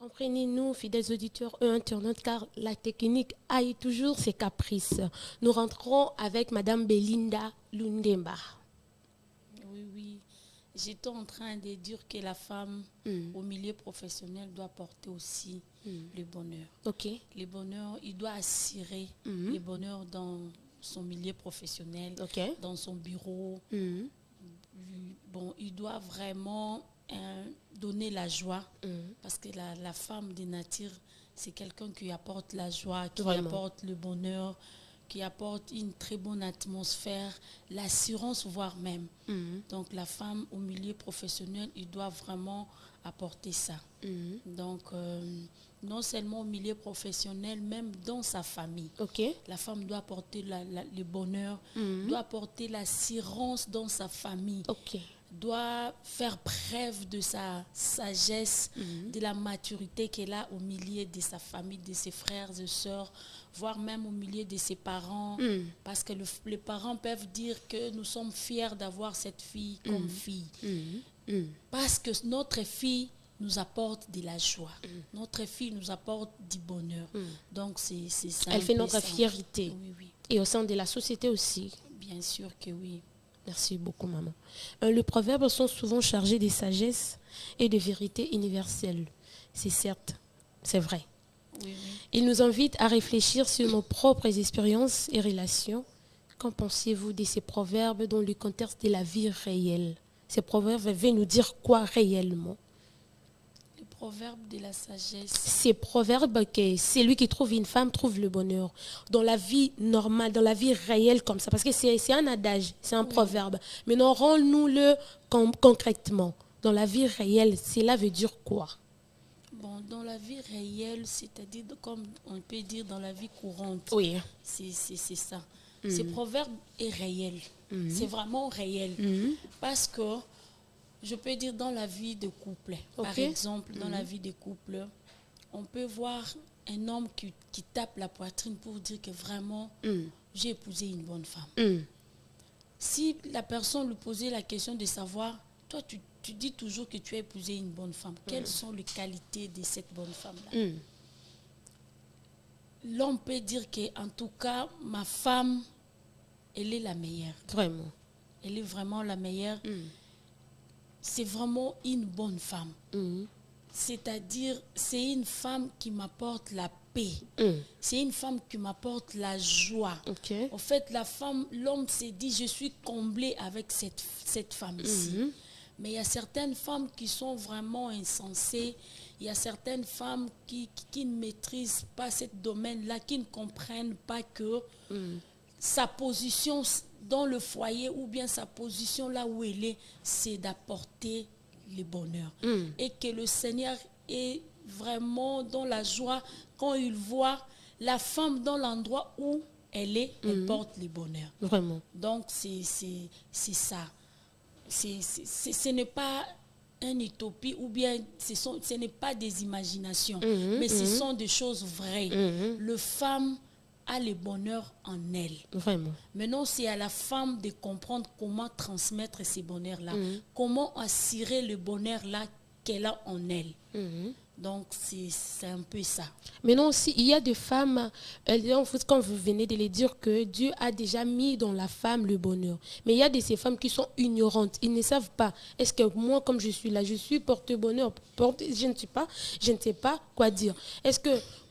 Comprenez-nous, fidèles auditeurs et internautes, car la technique aille toujours ses caprices. Nous rentrons avec Madame Belinda Lundemba. Oui, oui. J'étais en train de dire que la femme au milieu professionnel doit porter aussi le bonheur. Ok. Le bonheur, il doit assurer le bonheur dans son milieu professionnel, dans son bureau. Bon, il doit vraiment donner la joie parce que la femme de nature, c'est quelqu'un qui apporte la joie, qui apporte le bonheur, qui apporte une très bonne atmosphère, l'assurance, voire même. Donc, la femme au milieu professionnel, il doit vraiment apporter ça. Donc, non seulement au milieu professionnel, même dans sa famille. La femme doit apporter le bonheur, doit apporter l'assurance dans sa famille. Doit faire preuve de sa sagesse, de la maturité qu'elle a au milieu de sa famille, de ses frères et sœurs, voire même au milieu de ses parents. Parce que les parents peuvent dire que nous sommes fiers d'avoir cette fille comme fille. Parce que notre fille nous apporte de la joie. Notre fille nous apporte du bonheur. Donc, c'est ça. Elle fait notre fierté. Oui, oui. Et au sein de la société aussi. Bien sûr que oui. Merci beaucoup, maman. Les proverbes sont souvent chargés de sagesse et de vérité universelle. C'est certes, c'est vrai. Oui, oui. Ils nous invitent à réfléchir sur nos propres expériences et relations. Qu'en pensez-vous de ces proverbes dans le contexte de la vie réelle? Ces proverbes veulent nous dire quoi réellement? Le proverbe de la sagesse. Ces proverbes que celui qui trouve une femme trouve le bonheur. Dans la vie normale, dans la vie réelle comme ça. Parce que c'est un adage, c'est un proverbe. Mais non, rends-nous-le concrètement. Dans la vie réelle, cela veut dire quoi? Bon, dans la vie réelle, c'est-à-dire comme on peut dire dans la vie courante. Oui. C'est ça. Ce proverbe est réel. C'est vraiment réel. Parce que je peux dire dans la vie de couple, par exemple, dans la vie de couple, on peut voir un homme qui tape la poitrine pour dire que vraiment, j'ai épousé une bonne femme. Si la personne lui posait la question de savoir, toi, tu dis toujours que tu as épousé une bonne femme. Quelles sont les qualités de cette bonne femme-là? L'homme peut dire qu'en tout cas, ma femme, elle est la meilleure. Vraiment. Elle est vraiment la meilleure. C'est vraiment une bonne femme. C'est-à-dire, c'est une femme qui m'apporte la paix. C'est une femme qui m'apporte la joie. En fait, l'homme s'est dit, je suis comblé avec cette femme ici. Mais il y a certaines femmes qui sont vraiment insensées. Il y a certaines femmes qui ne maîtrisent pas ce domaine-là, qui ne comprennent pas que sa position dans le foyer ou bien sa position là où elle est, c'est d'apporter le bonheur. Et que le Seigneur est vraiment dans la joie quand il voit la femme dans l'endroit où elle est, elle porte le bonheur. Vraiment. Donc, c'est ça. Ce n'est pas une utopie ou bien ce n'est pas des imaginations, mais ce sont des choses vraies. Le femme a le bonheur en elle. Vraiment. Maintenant, c'est à la femme de comprendre comment transmettre ces bonheurs-là, comment assurer le bonheur-là qu'elle a en elle. Donc, c'est un peu ça. Maintenant aussi, il y a des femmes, quand vous venez de les dire, que Dieu a déjà mis dans la femme le bonheur. Mais il y a de ces femmes qui sont ignorantes. Ils ne savent pas. Est-ce que moi, comme je suis là, je suis porte-bonheur? Je ne sais pas quoi dire.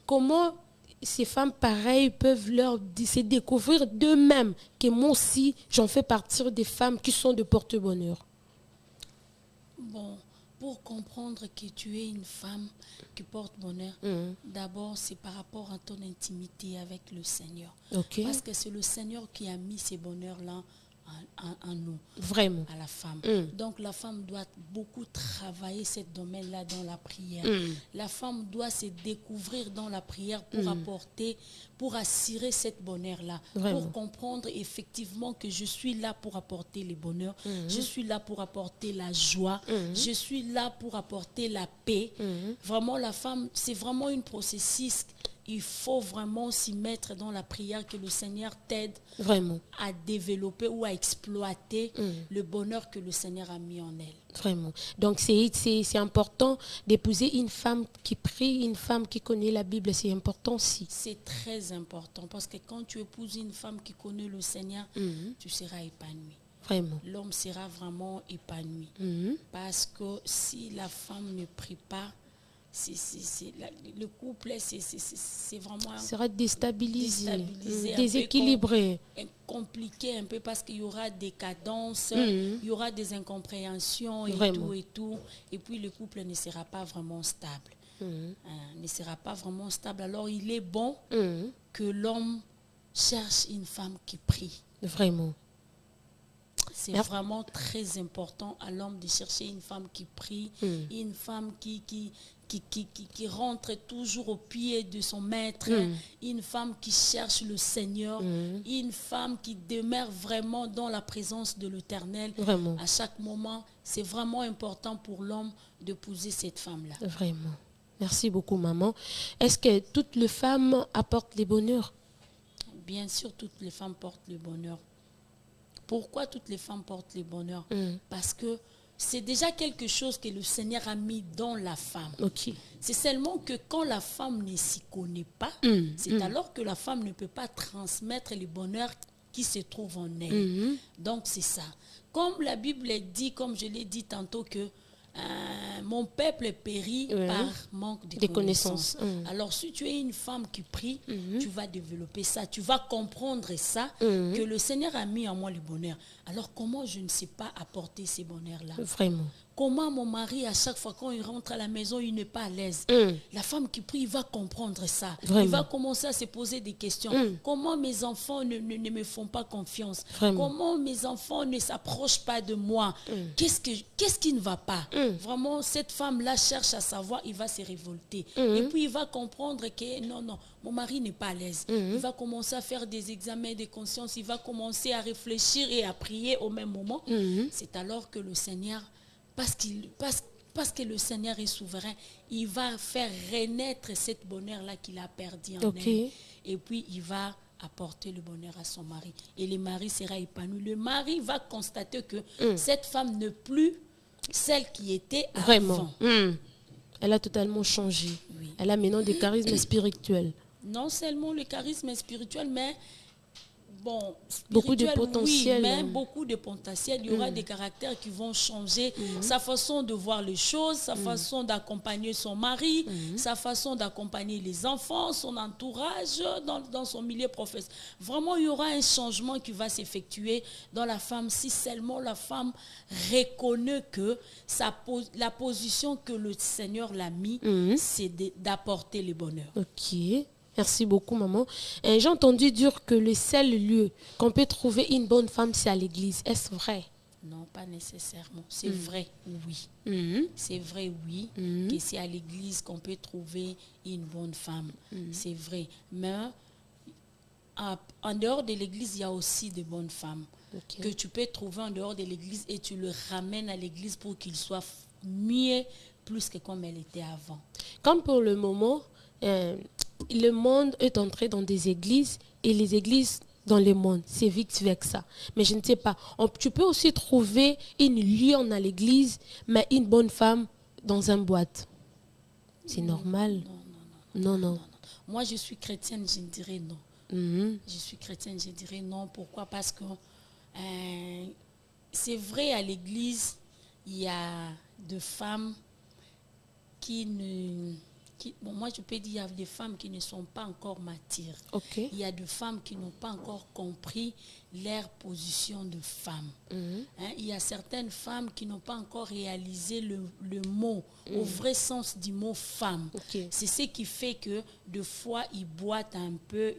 Comment ces femmes pareilles peuvent se découvrir d'eux-mêmes que moi aussi, j'en fais partie des femmes qui sont de porte-bonheur? Bon, pour comprendre que tu es une femme qui porte bonheur, d'abord, c'est par rapport à ton intimité avec le Seigneur. Parce que c'est le Seigneur qui a mis ces bonheurs-là en nous. Vraiment. À la femme. Donc, la femme doit beaucoup travailler ce domaine-là dans la prière. La femme doit se découvrir dans la prière pour apporter, pour assurer ce bonheur-là. Pour comprendre effectivement que je suis là pour apporter le bonheur. Je suis là pour apporter la joie. Je suis là pour apporter la paix. Vraiment, la femme, c'est vraiment un processus. il faut vraiment s'y mettre dans la prière, que le Seigneur t'aide vraiment à développer ou à exploiter le bonheur que le Seigneur a mis en elle. Vraiment. Donc, c'est important d'épouser une femme qui prie, une femme qui connaît la Bible. C'est important aussi. C'est très important parce que quand tu épouses une femme qui connaît le Seigneur, tu seras épanoui. Vraiment. L'homme sera vraiment épanoui. Parce que si la femme ne prie pas, le couple, c'est vraiment... sera déstabilisé, déséquilibré. Compliqué un peu parce qu'il y aura des cadences, il y aura des incompréhensions et tout. Et puis le couple ne sera pas vraiment stable. Ne sera pas vraiment stable. Alors il est bon que l'homme cherche une femme qui prie. Vraiment. C'est vraiment très important à l'homme de chercher une femme qui prie, une femme qui rentre toujours au pied de son maître, une femme qui cherche le Seigneur, une femme qui demeure vraiment dans la présence de l'Éternel à chaque moment. C'est vraiment important pour l'homme d'épouser cette femme-là. Vraiment. Merci beaucoup, maman. Est-ce que toutes les femmes apportent le bonheur? Bien sûr, toutes les femmes portent le bonheur. Pourquoi toutes les femmes portent le bonheur? Parce que c'est déjà quelque chose que le Seigneur a mis dans la femme. C'est seulement que quand la femme ne s'y connaît pas, c'est alors que la femme ne peut pas transmettre le bonheur qui se trouve en elle. Donc c'est ça. Comme la Bible dit, comme je l'ai dit tantôt, que mon peuple périt par manque de connaissances. Alors si tu es une femme qui prie, tu vas développer ça, tu vas comprendre ça, que le Seigneur a mis en moi le bonheur. Alors comment je ne sais pas apporter ces bonheurs-là? Vraiment. Comment mon mari, à chaque fois quand il rentre à la maison, il n'est pas à l'aise? La femme qui prie, il va comprendre ça. Vraiment. Il va commencer à se poser des questions. Comment mes enfants ne me font pas confiance? Vraiment. Comment mes enfants ne s'approchent pas de moi? Qu'est-ce qui ne va pas? Vraiment, cette femme-là cherche à savoir, il va se révolter. Et puis, il va comprendre que non, mon mari n'est pas à l'aise. Il va commencer à faire des examens de conscience. Il va commencer à réfléchir et à prier au même moment. C'est alors que le Seigneur... Parce que le Seigneur est souverain, il va faire renaître cette bonheur-là qu'il a perdu en elle. Et puis, il va apporter le bonheur à son mari. Et le mari sera épanoui. Le mari va constater que cette femme n'est plus celle qui était avant. Elle a totalement changé. Oui. Elle a maintenant des charismes spirituels. Non seulement le charisme spirituel, mais... Bon, beaucoup de potentiel. Oui, mais beaucoup de potentiel. Il y aura des caractères qui vont changer. Sa façon de voir les choses, sa façon d'accompagner son mari, sa façon d'accompagner les enfants, son entourage dans son milieu professionnel. Vraiment, il y aura un changement qui va s'effectuer dans la femme si seulement la femme reconnaît que la position que le Seigneur l'a mis, c'est d'apporter le bonheur. Ok. Merci beaucoup, maman. J'ai entendu dire que le seul lieu qu'on peut trouver une bonne femme, c'est à l'église. Est-ce vrai? Non, pas nécessairement. C'est vrai, oui. C'est vrai, oui, que c'est à l'église qu'on peut trouver une bonne femme. C'est vrai. Mais en dehors de l'église, il y a aussi de bonnes femmes que tu peux trouver en dehors de l'église et tu le ramènes à l'église pour qu'il soit mieux, plus que comme elle était avant. Comme pour le moment... le monde est entré dans des églises et les églises dans le monde, c'est vice-versa. Mais je ne sais pas. Tu peux aussi trouver une lionne à l'église, mais une bonne femme dans une boîte. C'est normal. Non. Moi, je suis chrétienne, je dirais non. Je suis chrétienne, je dirais non. Pourquoi? Parce que c'est vrai, à l'église, il y a des femmes qui ne... moi, je peux dire qu'il y a des femmes qui ne sont pas encore matures. Il y a des femmes qui n'ont pas encore compris leur position de femme. Il y a certaines femmes qui n'ont pas encore réalisé le mot, au vrai sens du mot femme. C'est ce qui fait que des fois, ils boitent un peu,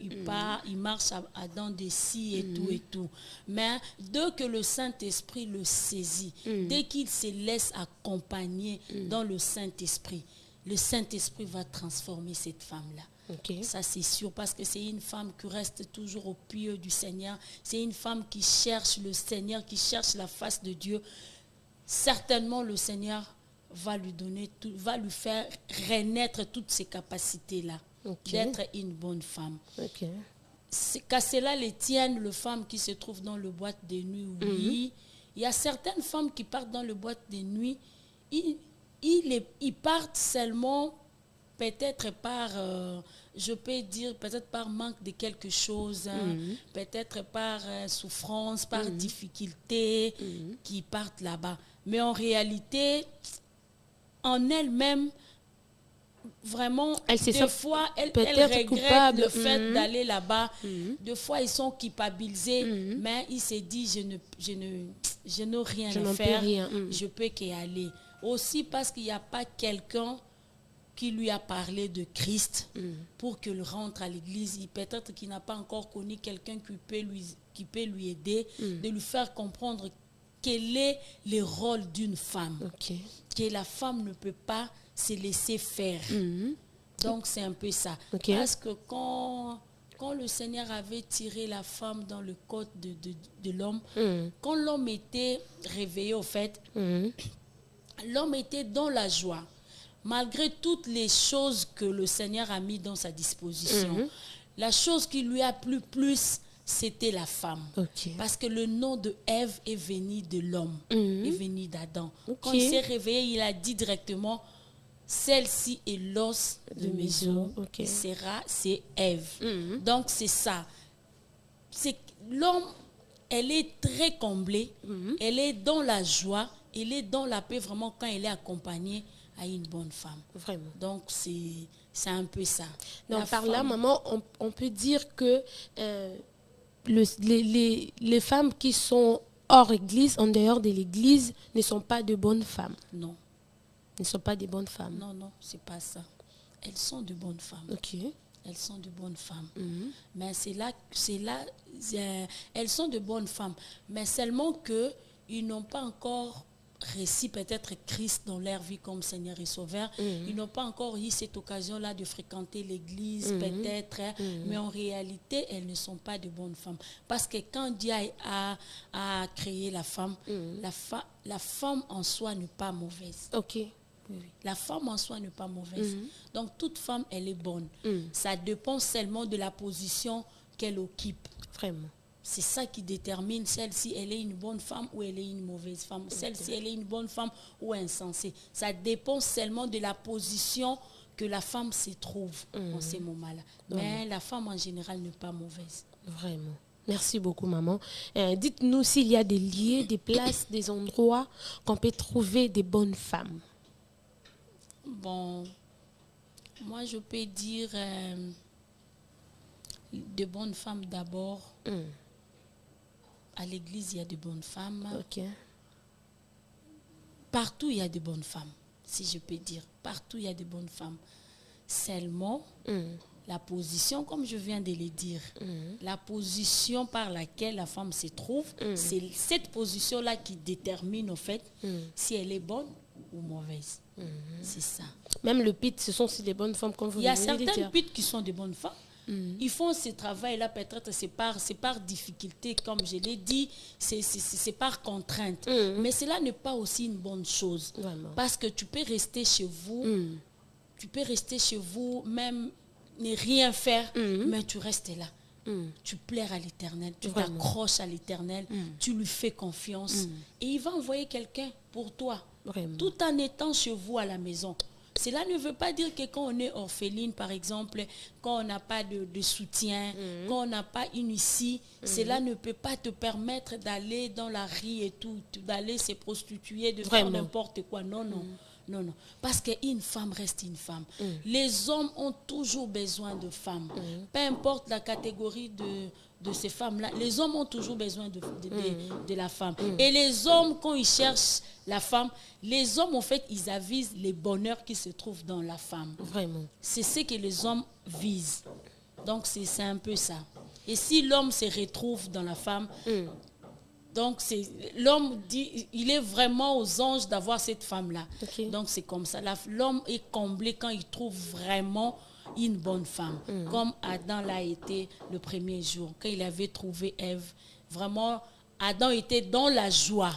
ils marchent à dents de scie et tout. Mais dès que le Saint-Esprit le saisit, dès qu'il se laisse accompagner dans le Saint-Esprit, le Saint-Esprit va transformer cette femme-là. Ça, c'est sûr, parce que c'est une femme qui reste toujours au pied du Seigneur. C'est une femme qui cherche le Seigneur, qui cherche la face de Dieu. Certainement, le Seigneur va lui faire renaître toutes ces capacités-là. d'être une bonne femme. Qu'à cela les tienne, les femmes qui se trouvent dans le boîte de nuit, oui. Il y a certaines femmes qui partent dans le boîte de nuit, ils partent seulement peut-être par, je peux dire, peut-être par manque de quelque chose, peut-être par souffrance, par difficulté, qui partent là-bas. Mais en réalité, en elle-même, vraiment, des fois, elle regrette le fait d'aller là-bas. Des fois, ils sont culpabilisés, mais ils se disent, je n'ai rien à faire, je peux qu'y aller. Aussi parce qu'il n'y a pas quelqu'un qui lui a parlé de Christ pour qu'il rentre à l'église. Peut-être qu'il n'a pas encore connu quelqu'un qui peut lui aider, de lui faire comprendre quel est le rôle d'une femme. Que la femme ne peut pas se laisser faire. Donc, c'est un peu ça. Parce que quand le Seigneur avait tiré la femme dans le code de l'homme, quand l'homme était réveillé, au fait, l'homme était dans la joie. Malgré toutes les choses que le Seigneur a mis dans sa disposition, la chose qui lui a plu plus, c'était la femme. Parce que le nom de Ève est venu de l'homme, est venu d'Adam. Quand il s'est réveillé, il a dit directement, celle-ci est l'os de mes os. C'est Ève. Donc c'est ça. L'homme, elle est très comblée, elle est dans la joie, elle est dans la paix vraiment quand elle est accompagnée à une bonne femme. Vraiment. Donc, c'est un peu ça. Donc, par là, maman, on peut dire que les femmes qui sont hors église, en dehors de l'église, ne sont pas de bonnes femmes. Non. Ne sont pas de bonnes femmes. Non, c'est pas ça. Elles sont de bonnes femmes. Elles sont de bonnes femmes. Mais elles sont de bonnes femmes. Mais seulement qu'ils n'ont pas encore reçu peut-être Christ dans leur vie comme Seigneur et Sauveur. Ils n'ont pas encore eu cette occasion-là de fréquenter l'église, peut-être. Mais en réalité, elles ne sont pas de bonnes femmes. Parce que quand Dieu a créé la femme, la femme en soi n'est pas mauvaise. La femme en soi n'est pas mauvaise. Donc, toute femme, elle est bonne. Ça dépend seulement de la position qu'elle occupe. Vraiment. C'est ça qui détermine celle-ci, elle est une bonne femme ou elle est une mauvaise femme. Celle-ci, elle est une bonne femme ou insensée. Ça dépend seulement de la position que la femme se trouve en ces moments-là. Mais la femme, en général, n'est pas mauvaise. Vraiment. Merci beaucoup, maman. Dites-nous s'il y a des lieux, des places, des endroits qu'on peut trouver des bonnes femmes. Bon, moi, je peux dire de bonnes femmes d'abord. À l'église, il y a de bonnes femmes. Partout, il y a de bonnes femmes, si je peux dire. Partout, il y a de bonnes femmes. Seulement, la position, comme je viens de le dire, la position par laquelle la femme se trouve, c'est cette position-là qui détermine, au fait, si elle est bonne ou mauvaise. C'est ça. Même le pit, ce sont aussi des bonnes femmes, comme vous Il y a venez de dire. certaines pits qui sont de bonnes femmes. Ils font ce travail-là, peut-être c'est par difficulté, comme je l'ai dit, c'est par contrainte. Mais cela n'est pas aussi une bonne chose. Vraiment. Parce que tu peux rester chez vous, même ne rien faire, mais tu restes là. Tu plaires à l'Éternel, tu t'accroches à l'Éternel, tu lui fais confiance. Et il va envoyer quelqu'un pour toi, tout en étant chez vous à la maison. Cela ne veut pas dire que quand on est orpheline, par exemple, quand on n'a pas de soutien, quand on n'a pas une issue, cela ne peut pas te permettre d'aller dans la rue et tout, d'aller se prostituer, de faire n'importe quoi. Non. Parce qu'une femme reste une femme. Les hommes ont toujours besoin de femmes. Peu importe la catégorie de ces femmes-là, les hommes ont toujours besoin de la femme. Et les hommes, quand ils cherchent la femme, les hommes, en fait, ils avisent les bonheurs qui se trouvent dans la femme. Vraiment. C'est ce que les hommes visent. Donc, c'est un peu ça. Et si l'homme se retrouve dans la femme, donc l'homme dit, il est vraiment aux anges d'avoir cette femme-là. Donc, c'est comme ça. L'homme est comblé quand il trouve vraiment une bonne femme, comme Adam l'a été le premier jour, quand il avait trouvé Ève. Vraiment, Adam était dans la joie.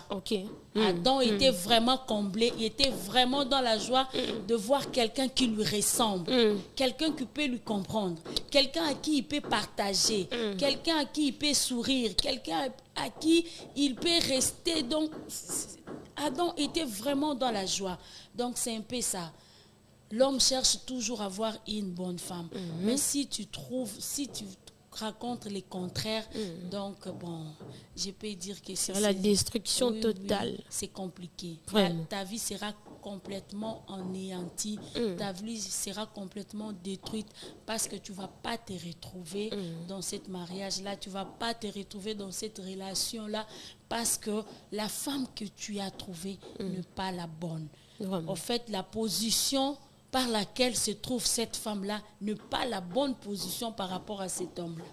Adam était vraiment comblé. Il était vraiment dans la joie de voir quelqu'un qui lui ressemble. Quelqu'un qui peut lui comprendre. Quelqu'un à qui il peut partager. Quelqu'un à qui il peut sourire. Quelqu'un à qui il peut rester. Donc, Adam était vraiment dans la joie. Donc, c'est un peu ça. L'homme cherche toujours à avoir une bonne femme. Mais si tu racontes les contraires, donc bon, je peux dire que c'est la destruction totale. Oui, c'est compliqué. Ta vie sera complètement anéantie, ta vie sera complètement détruite parce que tu ne vas pas te retrouver dans ce mariage-là, tu ne vas pas te retrouver dans cette relation-là parce que la femme que tu as trouvée n'est pas la bonne. En fait, la position par laquelle se trouve cette femme-là n'est pas la bonne position par rapport à cet homme-là.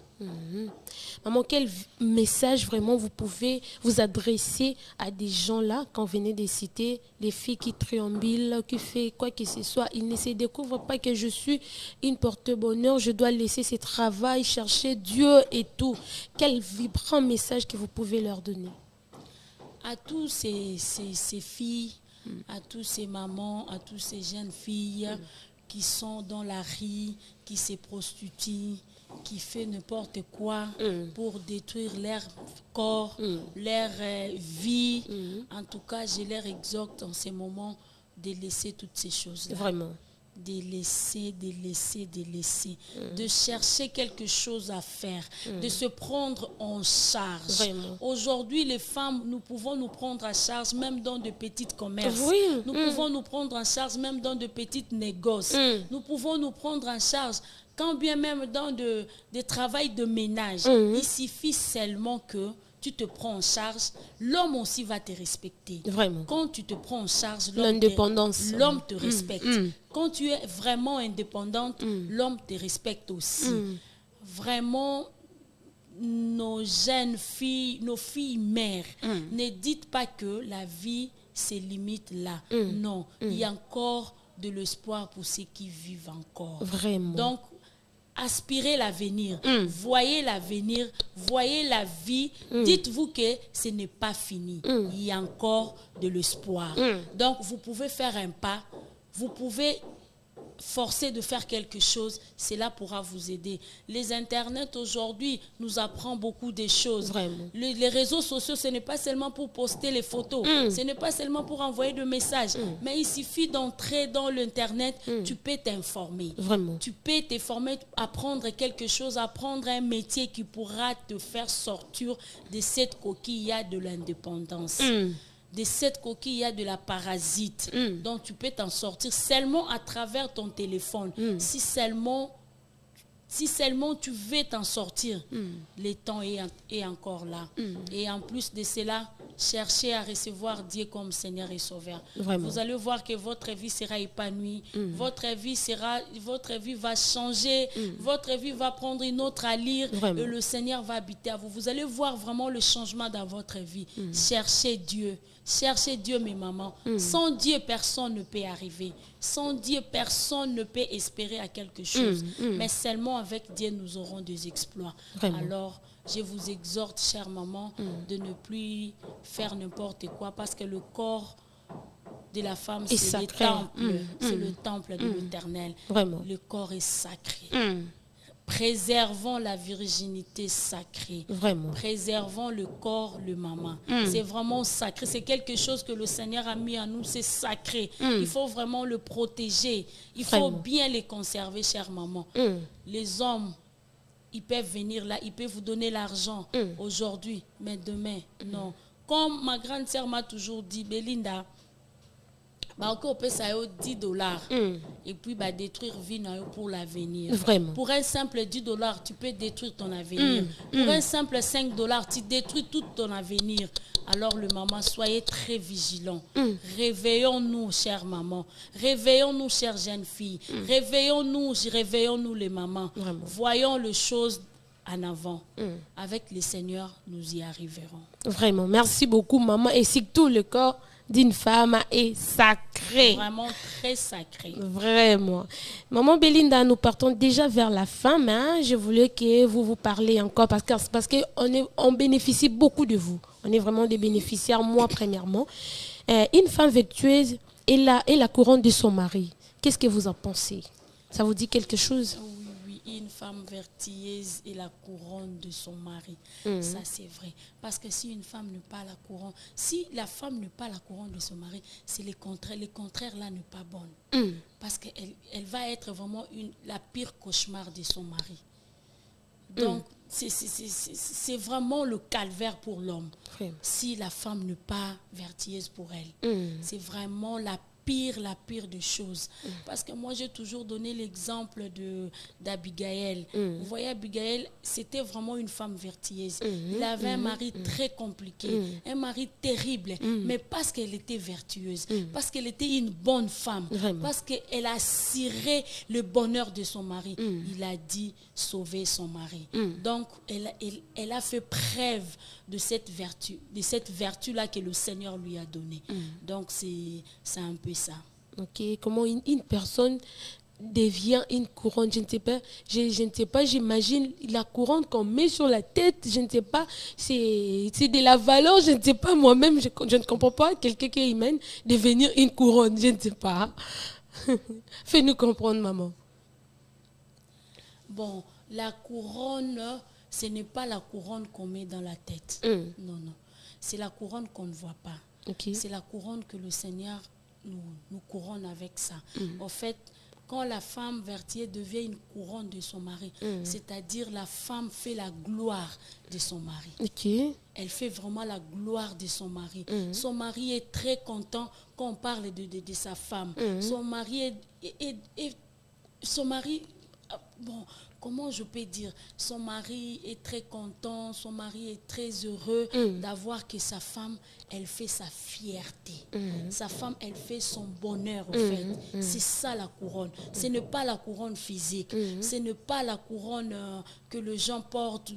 Maman, quel message vraiment vous pouvez vous adresser à des gens-là, quand vous venez de citer, les filles qui triambulent, qui font quoi que ce soit, ils ne se découvrent pas que je suis une porte-bonheur, je dois laisser ce travail, chercher Dieu et tout. Quel vibrant message que vous pouvez leur donner? À tous ces filles, à tous ces mamans, à toutes ces jeunes filles qui sont dans la rue, qui se prostituent, qui font n'importe quoi pour détruire leur corps, leur vie. En tout cas, je leur exhorte en ces moments de laisser toutes ces choses-là. Vraiment. De laisser, de chercher quelque chose à faire, de se prendre en charge. Vraiment. Aujourd'hui, les femmes, nous pouvons nous prendre en charge même dans de petits commerces. Oui. Nous pouvons nous prendre en charge même dans de petits négoces. Nous pouvons nous prendre en charge quand bien même dans des travails de ménage. Il suffit seulement que tu te prends en charge, l'homme aussi va te respecter. Vraiment. Quand tu te prends en charge, l'indépendance, l'homme te respecte. Quand tu es vraiment indépendante, l'homme te respecte aussi. Vraiment, nos jeunes filles, nos filles mères, ne dites pas que la vie se limite là. Non, il y a encore de l'espoir pour ceux qui vivent encore. Vraiment. Donc, aspirez l'avenir, voyez l'avenir, voyez la vie, dites-vous que ce n'est pas fini, il y a encore de l'espoir. Donc vous pouvez faire un pas, vous pouvez forcer de faire quelque chose, cela pourra vous aider. Les internets aujourd'hui nous apprend beaucoup de choses. Vraiment. Les réseaux sociaux, ce n'est pas seulement pour poster les photos, ce n'est pas seulement pour envoyer des messages, mais il suffit d'entrer dans l'internet, tu peux t'informer. Vraiment. Tu peux t'informer, apprendre quelque chose, apprendre un métier qui pourra te faire sortir de cette coquille de l'indépendance. De cette coquille, de la parasite. Donc, tu peux t'en sortir seulement à travers ton téléphone. Si seulement tu veux t'en sortir, le temps est encore là. Et en plus de cela, cherchez à recevoir Dieu comme Seigneur et Sauveur. Vraiment. Vous allez voir que votre vie sera épanouie. Votre vie va changer. Votre vie va prendre une autre allure. Vraiment. Et le Seigneur va habiter à vous. Vous allez voir vraiment le changement dans votre vie. Cherchez Dieu. Cherchez Dieu, mes mamans. Sans Dieu, personne ne peut arriver. Sans Dieu, personne ne peut espérer à quelque chose. Mais seulement avec Dieu, nous aurons des exploits. Vraiment. Alors, je vous exhorte, chère maman, de ne plus faire n'importe quoi parce que le corps de la femme, c'est le temple. C'est le temple de l'Éternel. Vraiment. Le corps est sacré. Préservons la virginité sacrée. Vraiment. Préservons le corps, le maman. C'est vraiment sacré. C'est quelque chose que le Seigneur a mis en nous. C'est sacré. Il faut vraiment le protéger. Il faut bien les conserver, chère maman. Les hommes, ils peuvent venir là, ils peuvent vous donner l'argent aujourd'hui, mais demain, non. Comme ma grande sœur m'a toujours dit, Belinda, on peut ça $10 et puis détruire vie pour l'avenir. Vraiment. Pour un simple $10, tu peux détruire ton avenir. Pour un simple $5, tu détruis tout ton avenir. Alors, le maman, soyez très vigilants. Réveillons-nous, chère maman. Réveillons-nous, chères jeunes filles. Réveillons-nous, les mamans. Vraiment. Voyons les choses en avant. Avec le Seigneur, nous y arriverons. Vraiment. Merci beaucoup, maman. Et surtout, le corps d'une femme est sacré. Vraiment très sacré. Vraiment. Maman Belinda, nous partons déjà vers la fin, mais je voulais que vous parliez encore parce qu'on bénéficie beaucoup de vous. On est vraiment des bénéficiaires, moi premièrement. Une femme vertueuse est la couronne de son mari. Qu'est-ce que vous en pensez? Ça vous dit quelque chose? Oui, une femme vertueuse est la couronne de son mari. Ça, c'est vrai. Parce que si une femme n'a pas la couronne, si la femme n'a pas la couronne de son mari, c'est le contraire. Le contraire, là, n'est pas bonne. Parce qu'elle va être vraiment la pire cauchemar de son mari. Donc, c'est vraiment le calvaire pour l'homme. Si la femme n'est pas vertueuse pour elle, c'est vraiment la pire des choses. Parce que moi, j'ai toujours donné l'exemple d'Abigail. Vous voyez, Abigail, c'était vraiment une femme vertueuse. Il avait un mari très compliqué, un mari terrible, mais parce qu'elle était vertueuse, parce qu'elle était une bonne femme, parce qu'elle a assuré le bonheur de son mari. Il a dit sauver son mari. Donc, elle a fait preuve de cette vertu-là que le Seigneur lui a donnée. Donc, c'est un peu ça. Ok, comment une personne devient une couronne, je ne sais pas, j'imagine la couronne qu'on met sur la tête, je ne sais pas, c'est de la valeur, je ne sais pas, moi-même, je ne comprends pas quelqu'un qui est humain devenir une couronne, je ne sais pas. Fais-nous comprendre, maman. Bon, la couronne, ce n'est pas la couronne qu'on met dans la tête. Non. C'est la couronne qu'on ne voit pas. Okay. C'est la couronne que le Seigneur nous couronne avec ça. En fait, quand la femme vertueuse devient une couronne de son mari, c'est-à-dire la femme fait la gloire de son mari. Okay. Elle fait vraiment la gloire de son mari. Son mari est très content quand on parle de sa femme. Son mari bon, comment je peux dire, son mari est très content, son mari est très heureux d'avoir que sa femme, elle fait sa fierté. Sa femme, elle fait son bonheur, en fait. C'est ça la couronne. Ce n'est pas la couronne physique. Ce n'est pas la couronne que les gens portent,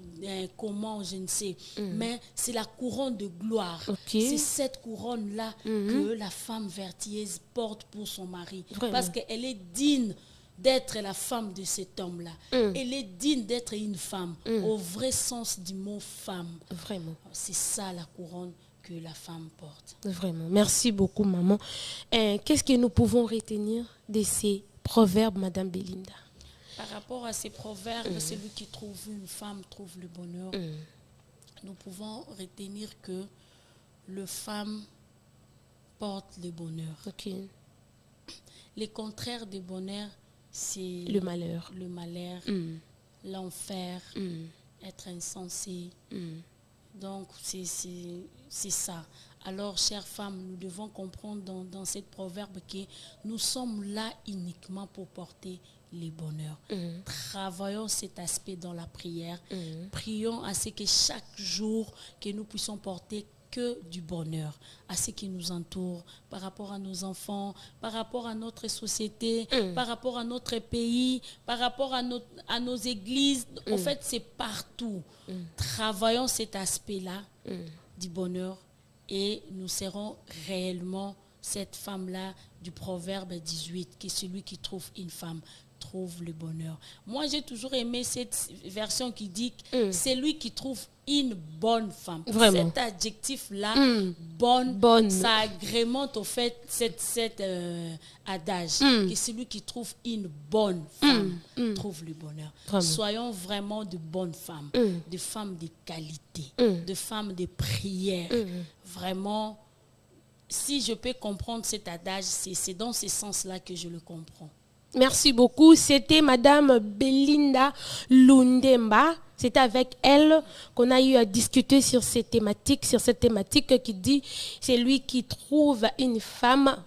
comment, je ne sais. Mais c'est la couronne de gloire. Okay. C'est cette couronne-là que la femme vertueuse porte pour son mari. Vraiment? Parce qu'elle est digne d'être la femme de cet homme-là. Elle est digne d'être une femme, au vrai sens du mot femme. Vraiment. C'est ça la couronne que la femme porte. Vraiment. Merci beaucoup, maman. Qu'est-ce que nous pouvons retenir de ces proverbes, Madame Belinda? Par rapport à ces proverbes, celui qui trouve une femme trouve le bonheur. Nous pouvons retenir que le femme porte le bonheur. Okay. Le contraire du bonheur, c'est le malheur, l'enfer, être insensé. Donc, c'est ça. Alors, chères femmes, nous devons comprendre dans cette proverbe que nous sommes là uniquement pour porter les bonheurs. Travaillons cet aspect dans la prière. Prions à ce que chaque jour, que nous puissions porter que du bonheur à ce qui nous entoure, par rapport à nos enfants, par rapport à notre société, par rapport à notre pays, par rapport à nos églises. En fait, c'est partout. Travaillons cet aspect-là du bonheur et nous serons réellement cette femme-là du proverbe 18, qui est celui qui trouve une femme trouve le bonheur. Moi, j'ai toujours aimé cette version qui dit c'est lui qui trouve une bonne femme. Vraiment. Cet adjectif-là, bonne, ça agrémente au fait cet adage, que celui qui trouve une bonne femme trouve le bonheur. Vraiment. Soyons vraiment de bonnes femmes, de femmes de qualité, de femmes de prière. Vraiment, si je peux comprendre cet adage, c'est dans ce sens-là que je le comprends. Merci beaucoup. C'était Madame Belinda Lundemba. C'est avec elle qu'on a eu à discuter sur cette thématique qui dit c'est lui qui trouve une femme.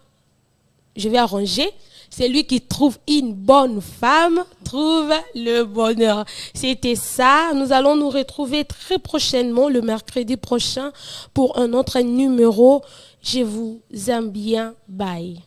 Je vais arranger. C'est lui qui trouve une bonne femme, trouve le bonheur. C'était ça. Nous allons nous retrouver très prochainement, le mercredi prochain, pour un autre numéro. Je vous aime bien. Bye.